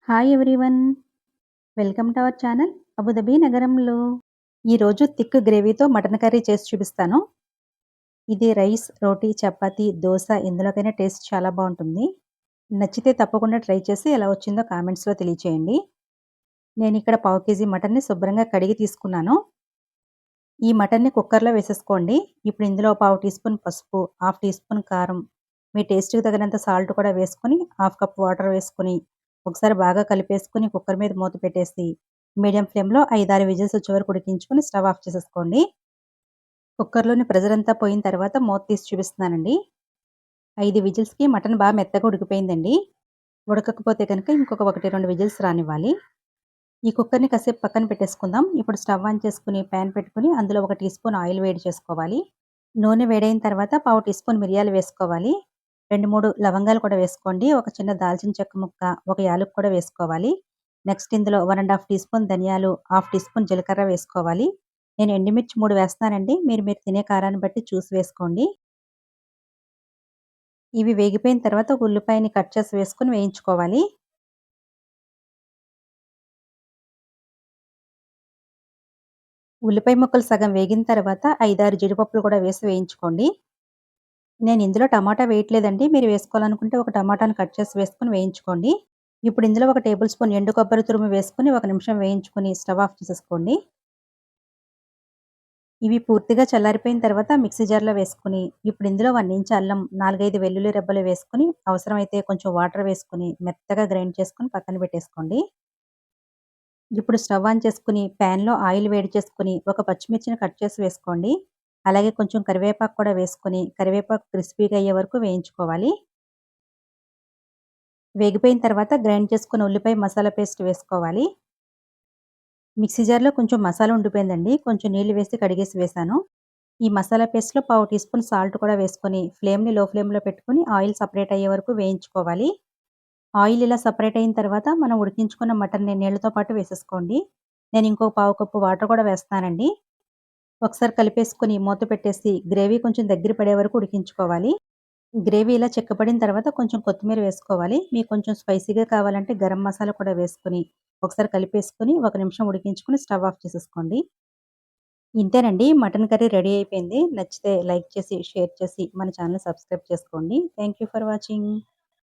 Hi everyone. Welcome to our channel Abu Dhabi నగరంలో. ఈరోజు thick గ్రేవీతో mutton curry చేసి చూపిస్తాను. ఇది రైస్, రోటీ, చపాతీ, దోస ఎందులోకైనా టేస్ట్ చాలా బాగుంటుంది. నచ్చితే తప్పకుండా ట్రై చేసి ఎలా వచ్చిందో కామెంట్స్లో తెలియచేయండి. నేను ఇక్కడ పావు కేజీ మటన్ని శుభ్రంగా కడిగి తీసుకున్నాను. ఈ మటన్ని కుక్కర్లో వేసేసుకోండి. ఇప్పుడు ఇందులో పావు టీ స్పూన్ పసుపు, హాఫ్ టీ స్పూన్ కారం, మీ టేస్ట్కి తగినంత సాల్ట్ కూడా వేసుకొని హాఫ్ కప్ వాటర్ వేసుకొని ఒకసారి బాగా కలిపేసుకొని కుక్కర్ మీద మూత పెట్టేసి మీడియం ఫ్లేమ్లో 5-6 విజిల్స్ వచ్చే వరకు ఉడికించుకొని స్టవ్ ఆఫ్ చేసేసుకోండి. కుక్కర్లోని ప్రెజర్ అంతా పోయిన తర్వాత మూత తీసి చూపిస్తున్నానండి. 5 విజిల్స్కి మటన్ బాగా మెత్తగా ఉడికిపోయిందండి. ఉడకకపోతే కనుక ఇంకొక 1-2 విజిల్స్ రానివ్వాలి. ఈ కుక్కర్ని కాసేపు పక్కన పెట్టేసుకుందాం. ఇప్పుడు స్టవ్ ఆన్ చేసుకుని ప్యాన్ పెట్టుకుని అందులో 1 టీ స్పూన్ ఆయిల్ వేడి చేసుకోవాలి. నూనె వేడైన తర్వాత పావు టీ స్పూన్ మిరియాలు వేసుకోవాలి. 2-3 లవంగాలు కూడా వేసుకోండి. ఒక చిన్న దాల్చిన చెక్క ముక్క, ఒక యాలుక్క కూడా వేసుకోవాలి. నెక్స్ట్ ఇందులో 1½ టీ స్పూన్ ధనియాలు, హాఫ్ టీ స్పూన్ జీలకర్ర వేసుకోవాలి. నేను ఎండుమిర్చి 3 వేస్తున్నానండి. మీరు తినే కారాన్ని బట్టి చూసి వేసుకోండి. ఇవి వేగిపోయిన తర్వాత ఒక ఉల్లిపాయని కట్ చేసి వేసుకొని వేయించుకోవాలి. ఉల్లిపాయ ముక్కలు సగం వేగిన తర్వాత 5-6 జీడిపప్పులు కూడా వేసి వేయించుకోండి. నేను ఇందులో టమాటా వేయట్లేదండి. మీరు వేసుకోవాలనుకుంటే ఒక టమాటాను కట్ చేసి వేసుకొని వేయించుకోండి. ఇప్పుడు ఇందులో 1 టేబుల్ స్పూన్ ఎండు కొబ్బరి తురుము వేసుకొని 1 నిమిషం వేయించుకొని స్టవ్ ఆఫ్ చేసేసుకోండి. ఇవి పూర్తిగా చల్లారిపోయిన తర్వాత మిక్సీ జార్‌లో వేసుకొని, ఇప్పుడు ఇందులో 1 ఇంచ్ అల్లం, 4, 5 వెల్లుల్లి రెబ్బలు వేసుకొని, అవసరమైతే కొంచెం వాటర్ వేసుకొని, మెత్తగా గ్రైండ్ చేసుకొని పక్కన పెట్టేసుకోండి. ఇప్పుడు స్టవ్ ఆన్ చేసుకొని, ప్యాన్‌లో ఆయిల్ వేడి చేసుకొని, ఒక పచ్చిమిర్చిని కట్ చేసి వేసుకోండి. అలాగే కొంచెం కరివేపాకు కూడా వేసుకొని, కరివేపాకు క్రిస్పీగా అయ్యే వరకు వేయించుకోవాలి. వేగిపోయిన తర్వాత గ్రైండ్ చేసుకున్న ఉల్లిపాయ మసాలా పేస్ట్ వేసుకోవాలి. మిక్సీ జార్‌లో కొంచెం మసాలా ఉండిపోయిందండి. కొంచెం నీళ్లు వేసి కడిగేసి వేశాను. ఈ మసాలా పేస్ట్‌లో పావు టీ స్పూన్ సాల్ట్ కూడా వేసుకొని ఫ్లేమ్‌ని లో ఫ్లేమ్‌లో పెట్టుకొని ఆయిల్ సెపరేట్ అయ్యే వరకు వేయించుకోవాలి. ఆయిల్ ఇలా సెపరేట్ అయిన తర్వాత మనం ఉడికించుకున్న మటన్‌ని నీళ్లతో పాటు వేసేసుకోండి. నేను ఇంకో పావు కప్పు వాటర్ కూడా వేస్తున్నానండి. ఒకసారి కలిపేసుకొని మూత పెట్టేసి గ్రేవీ కొంచెం దగ్గర పడే వరకు ఉడికించుకోవాలి. గ్రేవీ ఇలా చిక్కపడిన తర్వాత కొంచెం కొత్తిమీర వేసుకోవాలి. మీకు కొంచెం స్పైసీగా కావాలంటే గరం మసాలా కూడా వేసుకొని ఒకసారి కలిపేసుకొని 1 నిమిషం ఉడికించుకొని స్టవ్ ఆఫ్ చేసేసుకోండి. ఇంతేనండి, మటన్ కర్రీ రెడీ అయిపోయింది. నచ్చితే లైక్ చేసి, షేర్ చేసి మన ఛానెల్‌ని సబ్స్క్రైబ్ చేసుకోండి. Thank you for watching.